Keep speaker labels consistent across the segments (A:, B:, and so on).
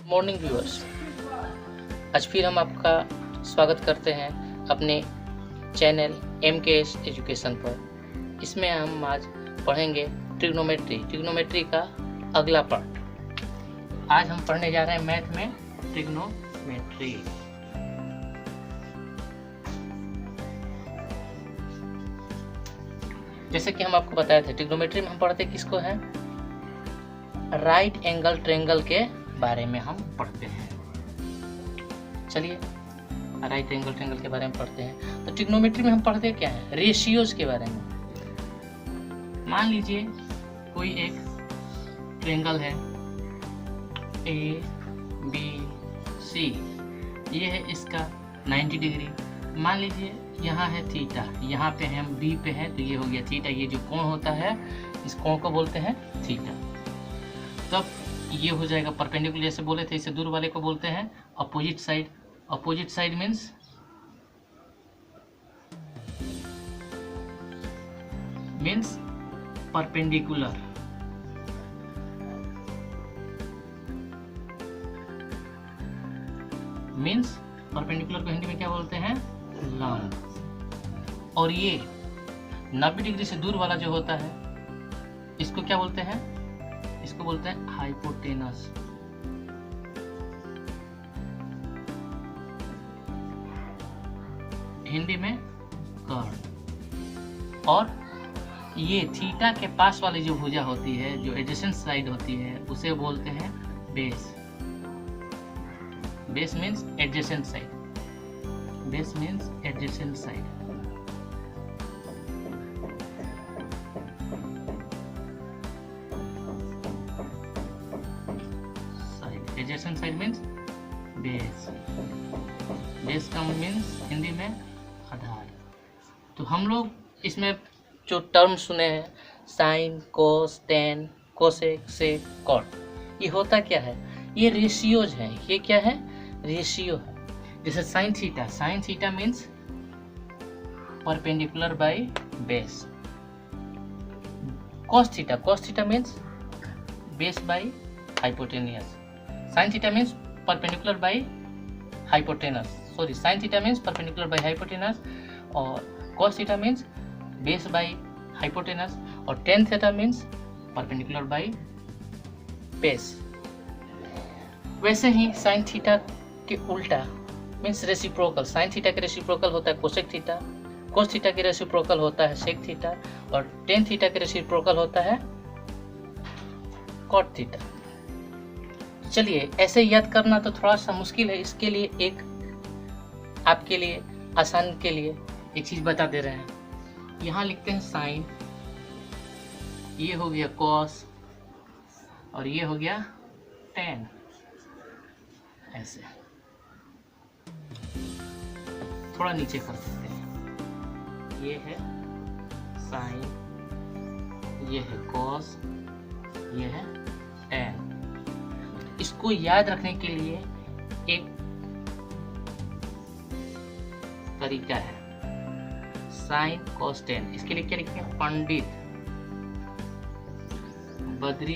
A: Morning viewers, आज फिर हम आपका स्वागत करते हैं अपने चैनल MKS एजुकेशन पर। इसमें हम आज पढ़ेंगे ट्रिग्नोमेट्री का अगला पार्ट। आज हम पढ़ने जा रहे हैं मैथ में ट्रिग्नोमेट्री। जैसे कि हम आपको बताए थे, ट्रिग्नोमेट्री में हम पढ़ते किसको है? राइट एंगल ट्रायंगल के बारे में हम पढ़ते हैं। चलिए राइट एंगल ट्रायंगल के बारे में पढ़ते हैं। तो ट्रिग्नोमेट्री में हम पढ़ते क्या है? रेशियोज के बारे में। मान लीजिए कोई एक ट्रायंगल है ABC, ये है इसका 90 डिग्री। मान लीजिए यहाँ है थीटा, यहाँ पे हम B पे है, तो ये हो गया थीटा। ये जो कोण होता है इस कोण को बोलते हैं थीटा। तब ये हो जाएगा परपेंडिकुलर, जैसे बोले थे, इससे दूर वाले को बोलते हैं opposite side. Opposite side means perpendicular. Means perpendicular को हिंदी में क्या बोलते हैं? लंब। और ये 90 डिग्री से दूर वाला जो होता है इसको क्या बोलते हैं? इसको बोलते हैं हाइपोटेनस। हिंदी में कर्ण। और ये थीटा के पास वाली जो भुजा होती है, जो एडजेसेंट साइड होती है, उसे बोलते हैं base. Base means adjacent side. Base means adjacent side. Adjacent side means base. Base का मीन्स हिंदी में आधार। तो हम लोग इसमें जो टर्म सुने हैं, साइन, कोस, टेन, कोसेक, सेक, कॉट, ये होता क्या है? ये रेशियोज है। ये क्या है? रेशियो है। जैसे sign theta means perpendicular by base. Cos theta means base by hypotenuse. sin theta means perpendicular by hypotenuse. Sin theta means perpendicular by hypotenuse, और cos theta means base by hypotenuse, और tan theta means perpendicular by base. वैसे ही sin theta के उल्टा means reciprocal. sin theta के reciprocal होता है cosec theta, cos theta के reciprocal होता है sec थीटा, और tan थीटा के रेसिप्रोकल होता है cot थीटा। चलिए ऐसे याद करना तो थोड़ा सा मुश्किल है। इसके लिए एक आपके लिए आसान के लिए एक चीज बता दे रहे हैं। यहाँ लिखते हैं साइन, ये हो गया कॉस, और ये हो गया टेन। ऐसे थोड़ा नीचे कर देते हैं। ये है साइन, ये है कॉस, ये है टेन। इसको याद रखने के लिए एक तरीका है, साइन कॉस टेन। इसके लिए क्या लिखते हैं? पंडित बद्री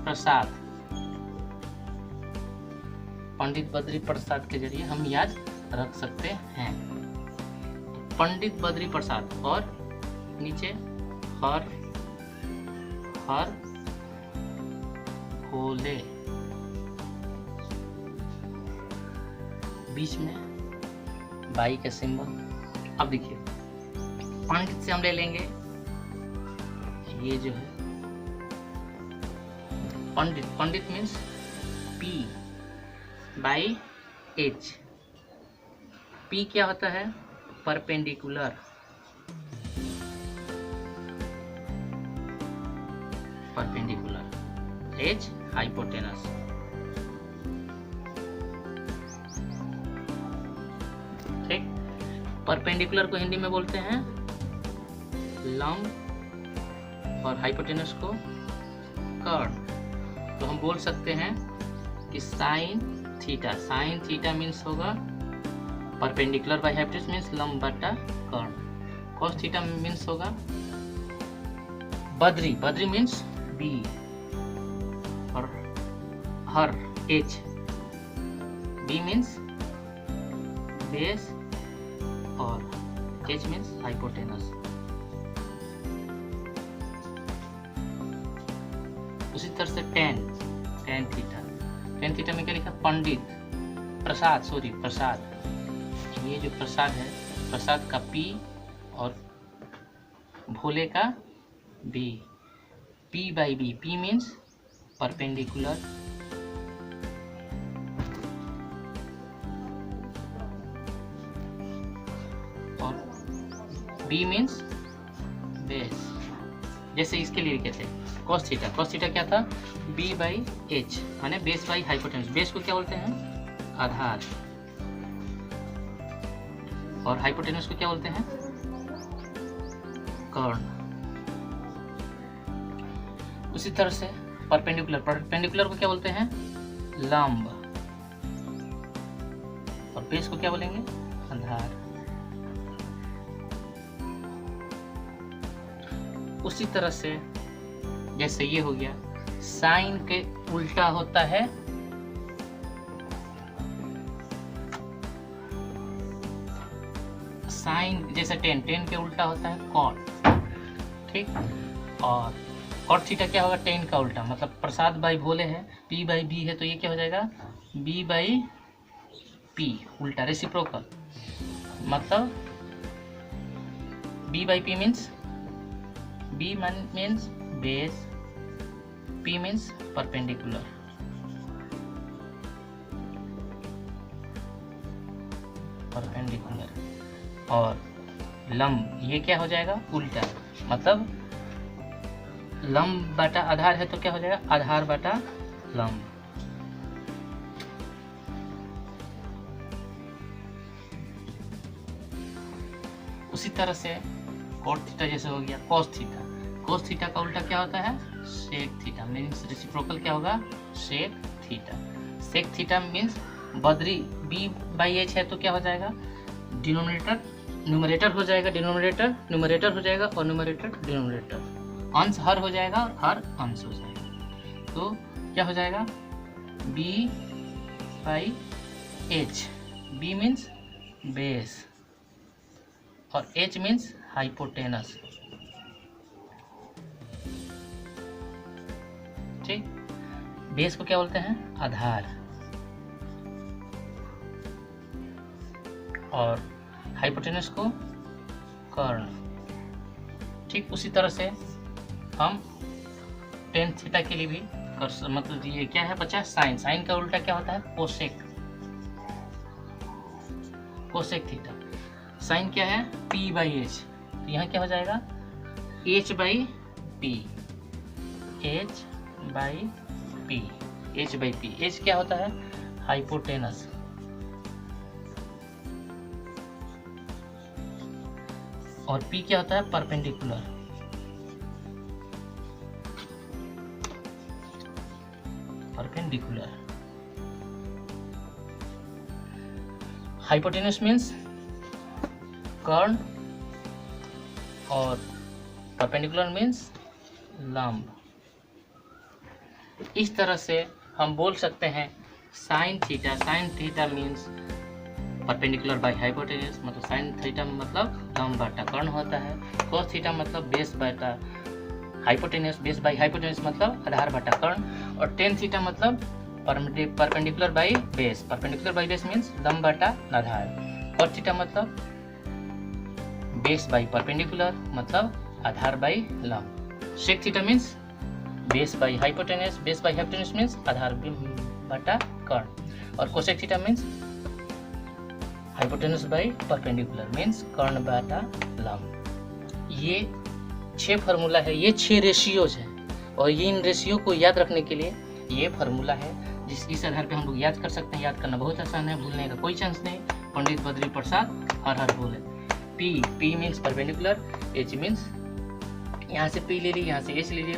A: प्रसाद। पंडित बद्री प्रसाद के जरिए हम याद रख सकते हैं। पंडित बद्री प्रसाद, और नीचे हर भोले, बीच में बाई का सिंबल। अब देखिए पंडित से हम ले लेंगे, ये जो है पंडित means P by H। P क्या होता है? परपेंडिकुलर। H hypotenuse. ठीक। परपेंडिकुलर को हिंदी में बोलते हैं लंब, और हाइपोटेनस को कर्ण। तो हम बोल सकते हैं कि साइन थीटा मीन्स होगा परपेंडिकुलर बाय हाइपोटेनस मीन्स लंब बटा कर्ण। कॉस थीटा मीन्स होगा बद्री मीन्स B, और her H, B means base और एच मीन्स हाइपोटेनस। उसी तरह से टेन थीटा में क्या लिखा? पंडित, प्रसाद, ये जो प्रसाद है, प्रसाद का पी और भोले का B, P by B, P means perpendicular, और बी मीन्स बेस। जैसे इसके लिए लिखे थे cos थीटा क्या था? b बाई एच, माने बेस बाई हाइपोटेनस। बेस को क्या बोलते हैं? आधार। और हाइपोटेनस को क्या बोलते हैं? कर्ण। उसी तरह से परपेंडिकुलर को क्या बोलते हैं? लंब। और बेस को क्या बोलेंगे? आधार। उसी तरह से जैसे ये हो गया, साइन के उल्टा होता है साइन, जैसे टेन के उल्टा होता है कॉट, ठीक। और कॉट थीटा क्या होगा? टेन का उल्टा, मतलब प्रसाद बाई भोले है, पी बाई बी है, तो ये क्या हो जाएगा? बी बाई पी, उल्टा रेसिप्रोकल, मतलब B by P means, B means base, P means perpendicular। और लंब, ये क्या हो जाएगा? उल्टा, मतलब लंब बटा आधार है तो क्या हो जाएगा? आधार बटा लंब। उसी तरह से cot थीटा जैसे हो गया cos थीटा का उल्टा क्या होता है? सेक थीटा, मीन्स रेसिप्रोकल क्या होगा? Sec theta means Badri, b by H है तो क्या हो जाएगा? न्यूमरेटर हो जाएगा, न्यूमरेटर हो जाएगा, और डिनोमिनेटर, अंश हर हो जाएगा और हर अंश हो जाएगा, तो क्या हो जाएगा? b by H, b means base और h मीन्स हाइपोटेनस, ठीक। बेस को क्या बोलते हैं? आधार। और हाइपोटेनस को कर्ण, ठीक। उसी तरह से हम टेन थीटा के लिए भी कर, मतलब ये क्या है बच्चा? साइन का उल्टा क्या होता है? Cosec theta. साइन क्या है? p बाई एच, तो यहाँ क्या हो जाएगा? h by P, h by P. H क्या होता है? हाइपोटेनस। और पी क्या होता है? परपेंडिकुलर। हाइपोटेनस मीन्स कर्ण और परपेंडिकुलर मीन्स लंब। इस तरह से हम बोल सकते हैं sine theta means perpendicular by hypotenuse, मतलब साइन थीटा मतलब लंब बटा कर्ण होता है। cos थीटा मतलब बेस बटा हाइपोटेनस, बेस बाई हाइपोटेनस मतलब आधार बटा कर्ण। और टेन थीटा मतलब परपेंडिकुलर बाई बेस मीन्स लंब बटा आधार। cot थीटा मतलब बेस बाई परपेंडिकुलर मतलब आधार बाई लंब। sec theta means base by hypotenuse means आधार बटा कर्ण। और cosec theta means hypotenuse by perpendicular means कर्ण बटा लंब। ये 6 फार्मूला है, ये 6 रेशियोज है, और ये इन रेशियो को याद रखने के लिए ये फार्मूला है, इस आधार पे हम लोग याद कर सकते हैं। याद करना बहुत आसान है, भूलने का कोई चांस नहीं। पंडित बद्री प्रसाद हर बोले। P means perpendicular, H means यहाँ से पी ले ली, यहाँ से एच ले ली।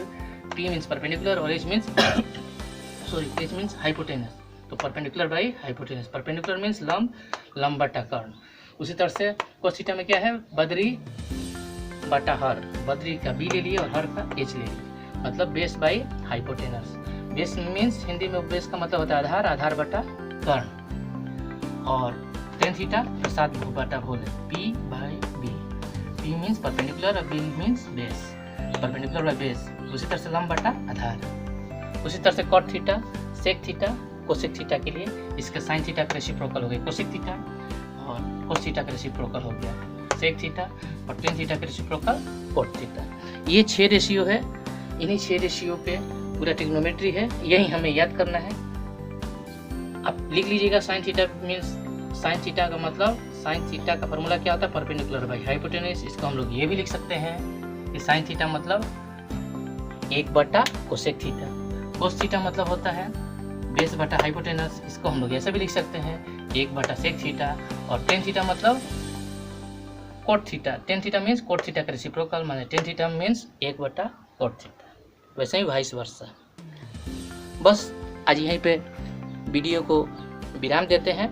A: P मीन्स परपेंडिकुलर और H मीन्स हाइपोटेनस, तो perpendicular by hypotenuse. Perpendicular means लंब बटा कर्ण। उसी तरह से cos थीटा में क्या है? बद्री बटा हर, बद्री का B ले लिए और हर का H ले लिए, मतलब base by hypotenuse. Base means Hindi में बेस का मतलब होता है आधार, आधार बटा कर्ण। और टेन थीटा प्रसाद बटा भूल, P by B. P means perpendicular और B means base, perpendicular by base. उसी तरह से लंब बटा आधार। उसी तरह से cot theta, sec theta, cosec theta के लिए इसका साइन थीटा का रेसिप्रोकल हो गया कोसेक थीटा, और कोस थीटा का रेसिप्रोकल हो गया सेक थीटा, और टेन थीटा का रेसिप्रोकल कोट थीटा। ये 6 रेशियो है। इन्हीं 6 रेशियो पे पूरा ट्रिग्नोमेट्री है, यही हमें याद करना है। अब लिख लीजिएगा sign theta means, sine theta का मतलब, साइन थीटा का फॉर्मूला क्या होता है, परपेंडिकुलर बाई हाइपोटेनस। इसको हम लोग ये भी लिख सकते हैं कि साइन थीटा मतलब 1 बटा कोसेक थीटा। कोस थीटा मतलब होता है बेस बटा हाइपोटेनस, इसको हम लोग ऐसा भी लिख सकते हैं 1 बटा सेक थीटा। और टेन थीटा मतलब cot theta, tan theta means cot theta का रेसिप्रोकल, माने टेन थीटा मीन्स 1 बटा कोट थीटा, वैसे ही वाइस वर्सा। बस आज यहीं पे वीडियो को विराम देते हैं,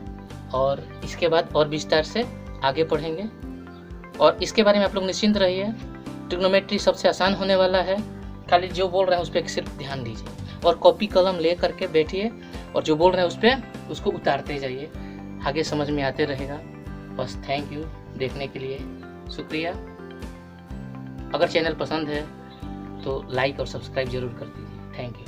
A: और इसके बाद और विस्तार से आगे पढ़ेंगे। और इसके बारे में आप लोग निश्चिंत रहिए, ट्रिग्नोमेट्री सबसे आसान होने वाला है। खाली जो बोल रहे हैं उस पर सिर्फ ध्यान दीजिए, और कॉपी कलम ले करके बैठिए, और जो बोल रहे हैं उस पर उसको उतारते जाइए, आगे समझ में आते रहेगा। बस थैंक यू देखने के लिए, शुक्रिया। अगर चैनल पसंद है तो लाइक और सब्सक्राइब जरूर कर दीजिए। Thank you.